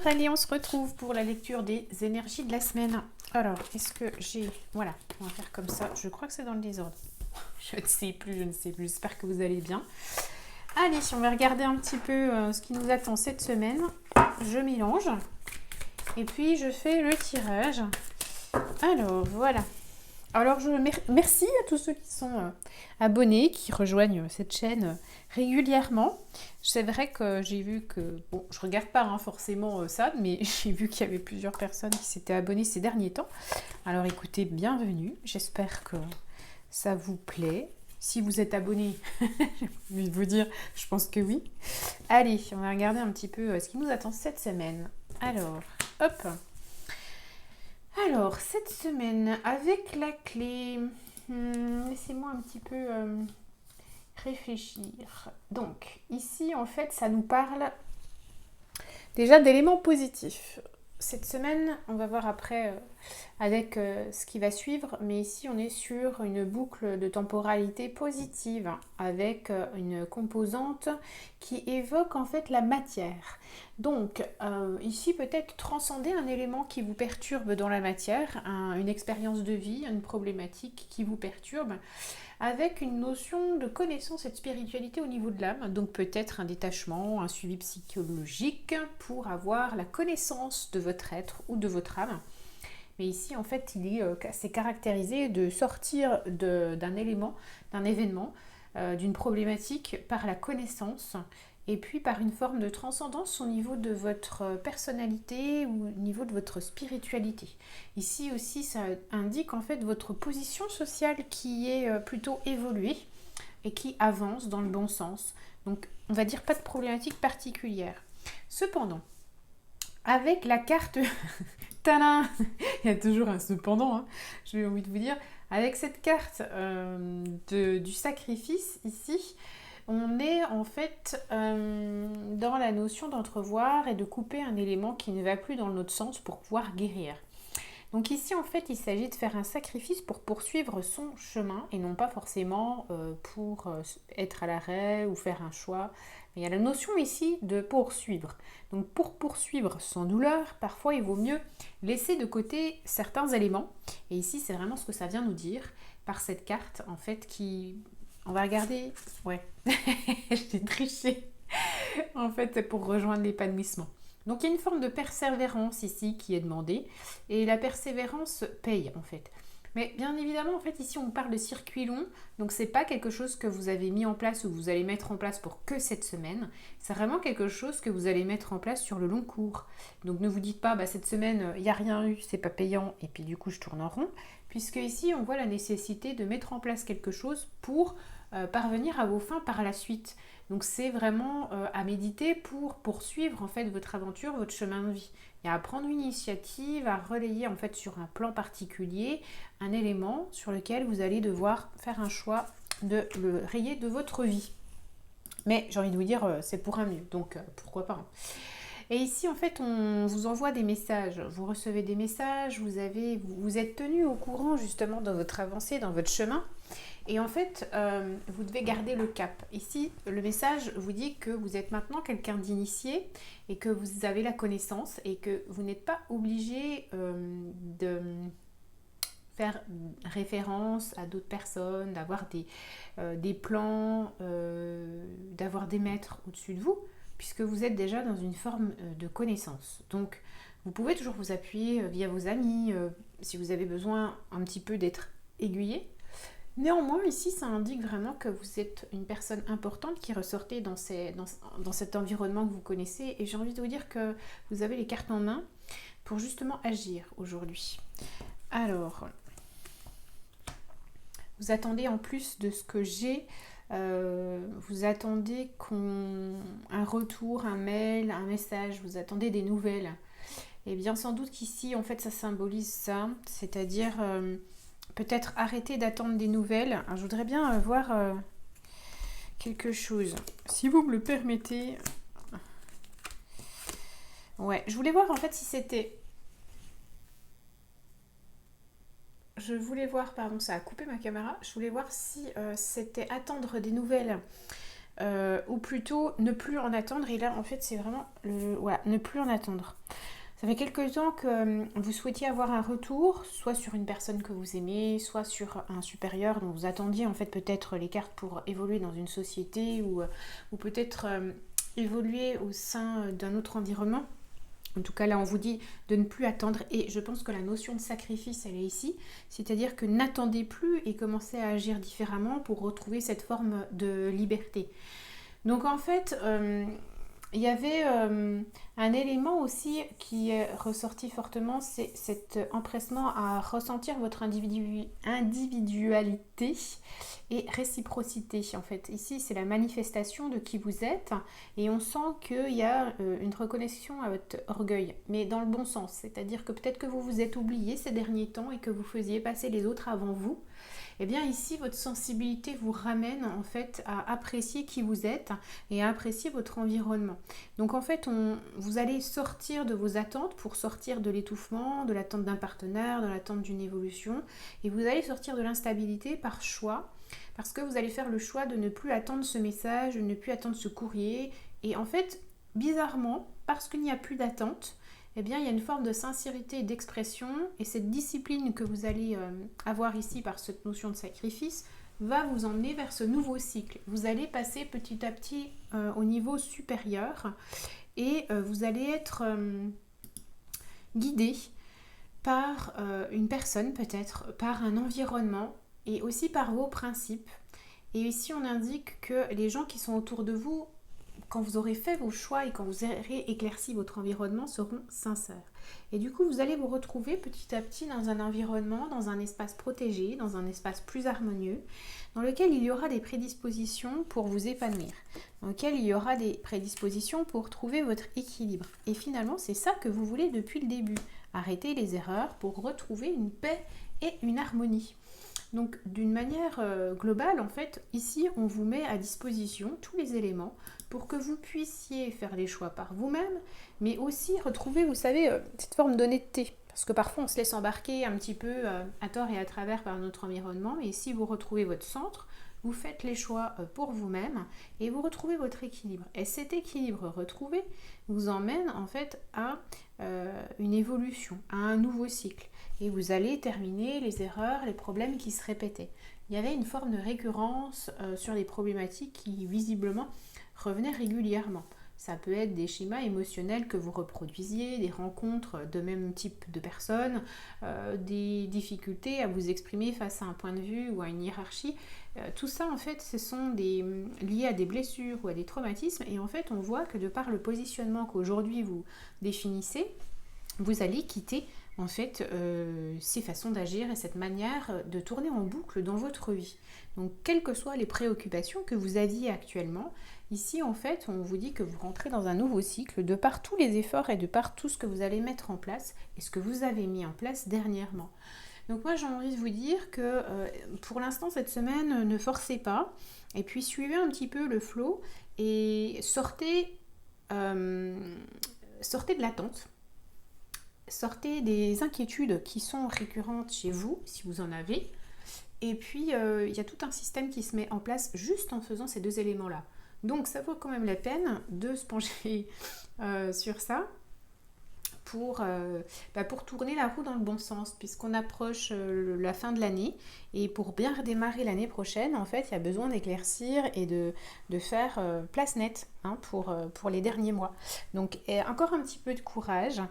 allez, on se retrouve pour la lecture des énergies de la semaine. Alors, est-ce que j'ai... Voilà, on va faire comme ça. Je crois que c'est dans le désordre. Je ne sais plus. J'espère que vous allez bien. Allez, on va regarder un petit peu ce qui nous attend cette semaine. Je mélange. Et puis, je fais le tirage. Alors, voilà. Alors, merci à tous ceux qui sont abonnés, qui rejoignent cette chaîne régulièrement. C'est vrai que j'ai vu que... Bon, je regarde pas forcément ça, mais j'ai vu qu'il y avait plusieurs personnes qui s'étaient abonnées ces derniers temps. Alors, écoutez, bienvenue. J'espère que ça vous plaît. Si vous êtes abonné, je vais vous dire, je pense que oui. Allez, on va regarder un petit peu ce qui nous attend cette semaine. Alors, hop. Alors, cette semaine, avec la clé, laissez-moi un petit peu réfléchir. Donc, ici, en fait, ça nous parle déjà d'éléments positifs. Cette semaine, on va voir après avec ce qui va suivre, mais ici, on est sur une boucle de temporalité positive avec une composante qui évoque en fait la matière. Donc, ici, peut-être transcender un élément qui vous perturbe dans la matière, une expérience de vie, une problématique qui vous perturbe, avec une notion de connaissance et de spiritualité au niveau de l'âme, donc peut-être un détachement, un suivi psychologique pour avoir la connaissance de votre être ou de votre âme. Mais ici, en fait, c'est caractérisé de sortir d'un élément, d'un événement, d'une problématique par la connaissance et puis par une forme de transcendance au niveau de votre personnalité ou au niveau de votre spiritualité. Ici aussi, ça indique en fait votre position sociale qui est plutôt évoluée et qui avance dans le bon sens. Donc, on va dire pas de problématique particulière. Cependant, avec la carte... Tadam, il y a toujours un cependant, j'ai envie de vous dire. Avec cette carte du sacrifice ici, on est en fait dans la notion d'entrevoir et de couper un élément qui ne va plus dans notre sens pour pouvoir guérir. Donc ici, en fait, il s'agit de faire un sacrifice pour poursuivre son chemin et non pas forcément pour être à l'arrêt ou faire un choix. Mais il y a la notion ici de poursuivre. Donc pour poursuivre sans douleur, parfois il vaut mieux laisser de côté certains éléments. Et ici, c'est vraiment ce que ça vient nous dire par cette carte, en fait, qui... On va regarder... Ouais, j'ai triché. En fait, c'est pour rejoindre l'épanouissement. Donc il y a une forme de persévérance ici qui est demandée et la persévérance paye en fait. Mais bien évidemment en fait ici on parle de circuit long, donc c'est pas quelque chose que vous avez mis en place ou que vous allez mettre en place pour que cette semaine, c'est vraiment quelque chose que vous allez mettre en place sur le long cours. Donc ne vous dites pas cette semaine il n'y a rien eu, c'est pas payant et puis du coup je tourne en rond, puisque ici on voit la nécessité de mettre en place quelque chose pour parvenir à vos fins par la suite. Donc c'est vraiment à méditer pour poursuivre en fait votre aventure, votre chemin de vie. Il y a à prendre une initiative, à relayer en fait sur un plan particulier un élément sur lequel vous allez devoir faire un choix de le rayer de votre vie. Mais j'ai envie de vous dire, c'est pour un mieux, donc pourquoi pas. Et ici, en fait, on vous envoie des messages. Vous recevez des messages, vous êtes tenu au courant justement dans votre avancée, dans votre chemin. Et en fait, vous devez garder le cap. Ici, le message vous dit que vous êtes maintenant quelqu'un d'initié et que vous avez la connaissance et que vous n'êtes pas obligé de faire référence à d'autres personnes, d'avoir des plans, d'avoir des maîtres au-dessus de vous, puisque vous êtes déjà dans une forme de connaissance. Donc, vous pouvez toujours vous appuyer via vos amis, si vous avez besoin un petit peu d'être aiguillé. Néanmoins, ici, ça indique vraiment que vous êtes une personne importante qui ressortez dans cet environnement que vous connaissez. Et j'ai envie de vous dire que vous avez les cartes en main pour justement agir aujourd'hui. Alors, vous attendez en plus de ce que j'ai, vous attendez un retour, un mail, un message, vous attendez des nouvelles. Et bien sans doute qu'ici, en fait, ça symbolise ça, c'est-à-dire... peut-être arrêter d'attendre des nouvelles. Alors, je voudrais bien voir quelque chose. Si vous me le permettez. Ouais, je voulais voir en fait si c'était... ça a coupé ma caméra. Je voulais voir si c'était attendre des nouvelles ou plutôt ne plus en attendre. Et là, en fait, c'est vraiment ne plus en attendre. Ça fait quelque temps que vous souhaitiez avoir un retour, soit sur une personne que vous aimez, soit sur un supérieur dont vous attendiez en fait peut-être les cartes pour évoluer dans une société ou peut-être évoluer au sein d'un autre environnement. En tout cas, là, on vous dit de ne plus attendre. Et je pense que la notion de sacrifice, elle est ici. C'est-à-dire que n'attendez plus et commencez à agir différemment pour retrouver cette forme de liberté. Donc, en fait, il y avait un élément aussi qui est ressorti fortement, c'est cet empressement à ressentir votre individualité et réciprocité. En fait, ici, c'est la manifestation de qui vous êtes et on sent qu'il y a une reconnexion à votre orgueil, mais dans le bon sens. C'est-à-dire que peut-être que vous vous êtes oublié ces derniers temps et que vous faisiez passer les autres avant vous. Eh bien ici, votre sensibilité vous ramène en fait à apprécier qui vous êtes et à apprécier votre environnement. Donc en fait, vous allez sortir de vos attentes pour sortir de l'étouffement, de l'attente d'un partenaire, de l'attente d'une évolution et vous allez sortir de l'instabilité par choix parce que vous allez faire le choix de ne plus attendre ce message, de ne plus attendre ce courrier et en fait, bizarrement, parce qu'il n'y a plus d'attente, eh bien, il y a une forme de sincérité et d'expression et cette discipline que vous allez avoir ici par cette notion de sacrifice va vous emmener vers ce nouveau cycle. Vous allez passer petit à petit au niveau supérieur et vous allez être guidé par une personne peut-être, par un environnement et aussi par vos principes. Et ici, on indique que les gens qui sont autour de vous, quand vous aurez fait vos choix et quand vous aurez éclairci votre environnement, seront sincères. Et du coup, vous allez vous retrouver petit à petit dans un environnement, dans un espace protégé, dans un espace plus harmonieux, dans lequel il y aura des prédispositions pour vous épanouir, dans lequel il y aura des prédispositions pour trouver votre équilibre. Et finalement, c'est ça que vous voulez depuis le début. Arrêter les erreurs pour retrouver une paix et une harmonie. Donc d'une manière globale, en fait, ici, on vous met à disposition tous les éléments pour que vous puissiez faire les choix par vous-même, mais aussi retrouver, vous savez, cette forme d'honnêteté. Parce que parfois, on se laisse embarquer un petit peu à tort et à travers par notre environnement. Et si vous retrouvez votre centre, vous faites les choix pour vous-même et vous retrouvez votre équilibre. Et cet équilibre retrouvé vous emmène en fait à une évolution, à un nouveau cycle. Et vous allez terminer les erreurs, les problèmes qui se répétaient. Il y avait une forme de récurrence sur les problématiques qui visiblement revenaient régulièrement. Ça peut être des schémas émotionnels que vous reproduisiez, des rencontres de même type de personnes, des difficultés à vous exprimer face à un point de vue ou à une hiérarchie. Tout ça, en fait, ce sont liés à des blessures ou à des traumatismes. Et en fait, on voit que de par le positionnement qu'aujourd'hui vous définissez, vous allez quitter en fait ces façons d'agir et cette manière de tourner en boucle dans votre vie. Donc quelles que soient les préoccupations que vous aviez actuellement, ici en fait on vous dit que vous rentrez dans un nouveau cycle de par tous les efforts et de par tout ce que vous allez mettre en place et ce que vous avez mis en place dernièrement. Donc moi j'ai envie de vous dire que pour l'instant cette semaine ne forcez pas et puis suivez un petit peu le flow et sortez de l'attente. Sortez des inquiétudes qui sont récurrentes chez vous, si vous en avez. Et puis, il y a tout un système qui se met en place juste en faisant ces deux éléments-là. Donc, ça vaut quand même la peine de se pencher sur ça pour tourner la roue dans le bon sens, puisqu'on approche la fin de l'année. Et pour bien redémarrer l'année prochaine, en fait, il y a besoin d'éclaircir et de faire place nette pour les derniers mois. Donc, encore un petit peu de courage.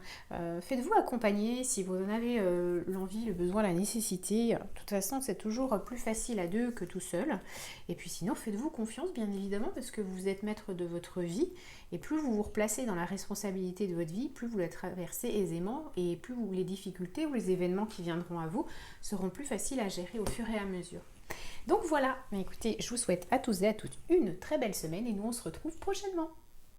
Faites-vous accompagner si vous en avez l'envie, le besoin, la nécessité. De toute façon, c'est toujours plus facile à deux que tout seul. Et puis sinon, faites-vous confiance, bien évidemment, parce que vous êtes maître de votre vie. Et plus vous vous replacez dans la responsabilité de votre vie, plus vous la traversez aisément et plus les difficultés ou les événements qui viendront à vous seront plus faciles à gérer au fur et à mesure. Donc voilà, mais écoutez, je vous souhaite à tous et à toutes une très belle semaine et nous on se retrouve prochainement.